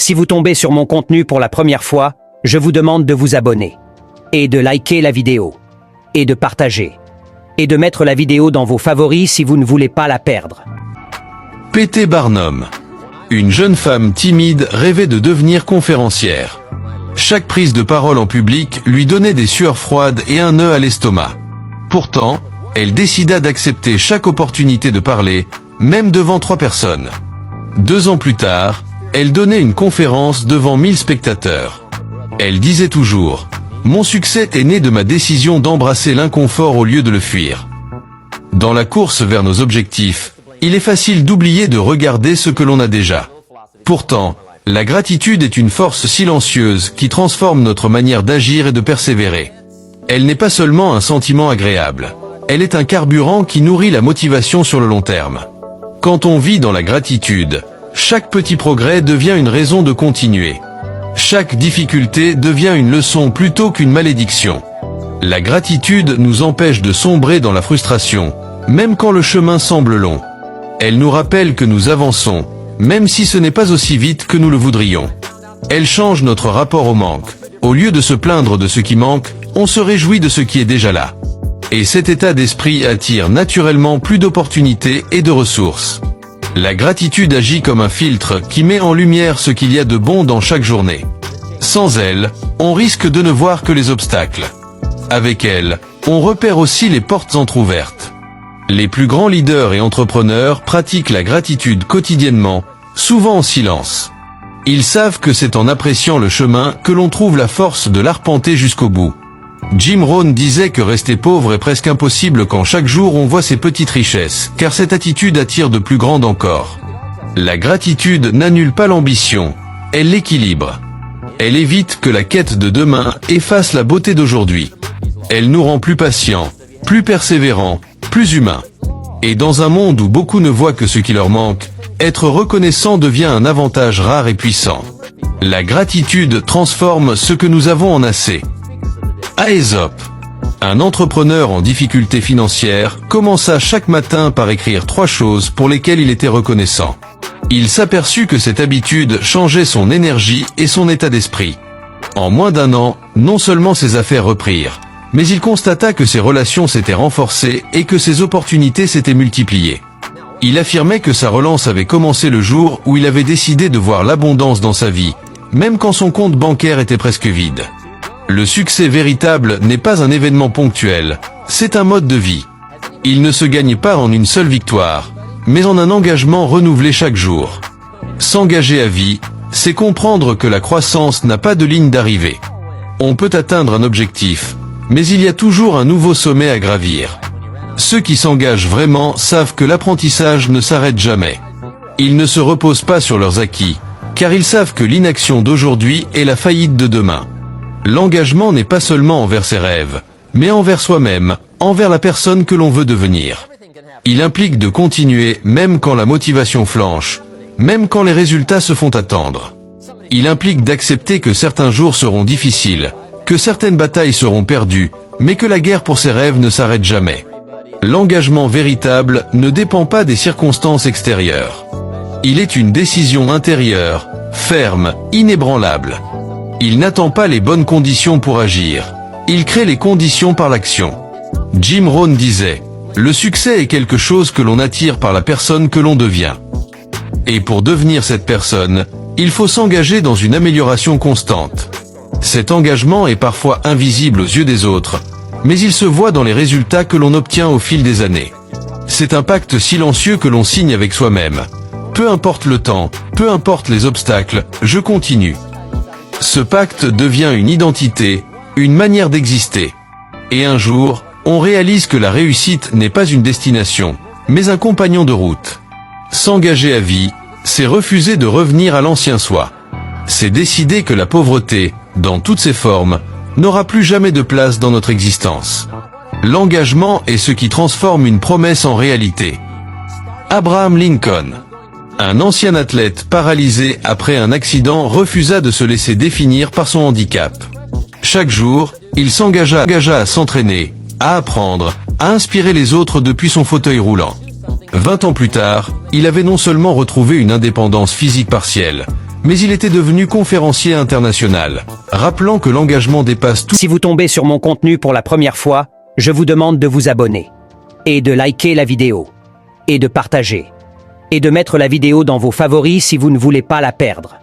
Si vous tombez sur mon contenu pour la première fois, je vous demande de vous abonner, et de liker la vidéo, et de partager, et de mettre la vidéo dans vos favoris si vous ne voulez pas la perdre. P.T. Barnum. Une jeune femme timide rêvait de devenir conférencière. Chaque prise de parole en public lui donnait des sueurs froides et un nœud à l'estomac. Pourtant, elle décida d'accepter chaque opportunité de parler, même devant 3 personnes. 2 ans plus tard, elle donnait une conférence devant 1000 spectateurs. Elle disait toujours « Mon succès est né de ma décision d'embrasser l'inconfort au lieu de le fuir ». Dans la course vers nos objectifs, il est facile d'oublier de regarder ce que l'on a déjà. Pourtant, la gratitude est une force silencieuse qui transforme notre manière d'agir et de persévérer. Elle n'est pas seulement un sentiment agréable. Elle est un carburant qui nourrit la motivation sur le long terme. Quand on vit dans la gratitude, chaque petit progrès devient une raison de continuer. Chaque difficulté devient une leçon plutôt qu'une malédiction. La gratitude nous empêche de sombrer dans la frustration, même quand le chemin semble long. Elle nous rappelle que nous avançons, même si ce n'est pas aussi vite que nous le voudrions. Elle change notre rapport au manque. Au lieu de se plaindre de ce qui manque, on se réjouit de ce qui est déjà là. Et cet état d'esprit attire naturellement plus d'opportunités et de ressources. La gratitude agit comme un filtre qui met en lumière ce qu'il y a de bon dans chaque journée. Sans elle, on risque de ne voir que les obstacles. Avec elle, on repère aussi les portes entr'ouvertes. Les plus grands leaders et entrepreneurs pratiquent la gratitude quotidiennement, souvent en silence. Ils savent que c'est en appréciant le chemin que l'on trouve la force de l'arpenter jusqu'au bout. Jim Rohn disait que rester pauvre est presque impossible quand chaque jour on voit ses petites richesses, car cette attitude attire de plus grandes encore. La gratitude n'annule pas l'ambition, elle l'équilibre. Elle évite que la quête de demain efface la beauté d'aujourd'hui. Elle nous rend plus patients, plus persévérants, plus humains. Et dans un monde où beaucoup ne voient que ce qui leur manque, être reconnaissant devient un avantage rare et puissant. La gratitude transforme ce que nous avons en assez. À Ésope, un entrepreneur en difficulté financière commença chaque matin par écrire 3 choses pour lesquelles il était reconnaissant. Il s'aperçut que cette habitude changeait son énergie et son état d'esprit. En moins d'1 an, non seulement ses affaires reprirent, mais il constata que ses relations s'étaient renforcées et que ses opportunités s'étaient multipliées. Il affirmait que sa relance avait commencé le jour où il avait décidé de voir l'abondance dans sa vie, même quand son compte bancaire était presque vide. Le succès véritable n'est pas un événement ponctuel, c'est un mode de vie. Il ne se gagne pas en une seule victoire, mais en un engagement renouvelé chaque jour. S'engager à vie, c'est comprendre que la croissance n'a pas de ligne d'arrivée. On peut atteindre un objectif, mais il y a toujours un nouveau sommet à gravir. Ceux qui s'engagent vraiment savent que l'apprentissage ne s'arrête jamais. Ils ne se reposent pas sur leurs acquis, car ils savent que l'inaction d'aujourd'hui est la faillite de demain. L'engagement n'est pas seulement envers ses rêves, mais envers soi-même, envers la personne que l'on veut devenir. Il implique de continuer même quand la motivation flanche, même quand les résultats se font attendre. Il implique d'accepter que certains jours seront difficiles, que certaines batailles seront perdues, mais que la guerre pour ses rêves ne s'arrête jamais. L'engagement véritable ne dépend pas des circonstances extérieures. Il est une décision intérieure, ferme, inébranlable. Il n'attend pas les bonnes conditions pour agir. Il crée les conditions par l'action. Jim Rohn disait « Le succès est quelque chose que l'on attire par la personne que l'on devient. Et pour devenir cette personne, il faut s'engager dans une amélioration constante. Cet engagement est parfois invisible aux yeux des autres, mais il se voit dans les résultats que l'on obtient au fil des années. C'est un pacte silencieux que l'on signe avec soi-même. Peu importe le temps, peu importe les obstacles, je continue. Ce pacte devient une identité, une manière d'exister. Et un jour, on réalise que la réussite n'est pas une destination, mais un compagnon de route. S'engager à vie, c'est refuser de revenir à l'ancien soi. C'est décider que la pauvreté, dans toutes ses formes, n'aura plus jamais de place dans notre existence. L'engagement est ce qui transforme une promesse en réalité. Abraham Lincoln. Un ancien athlète paralysé après un accident refusa de se laisser définir par son handicap. Chaque jour, il s'engagea à s'entraîner, à apprendre, à inspirer les autres depuis son fauteuil roulant. 20 ans plus tard, il avait non seulement retrouvé une indépendance physique partielle, Mais il était devenu conférencier international, rappelant que l'engagement dépasse tout. Si vous tombez sur mon contenu pour la première fois, je vous demande de vous abonner, et de liker la vidéo, et de partager, et de mettre la vidéo dans vos favoris si vous ne voulez pas la perdre.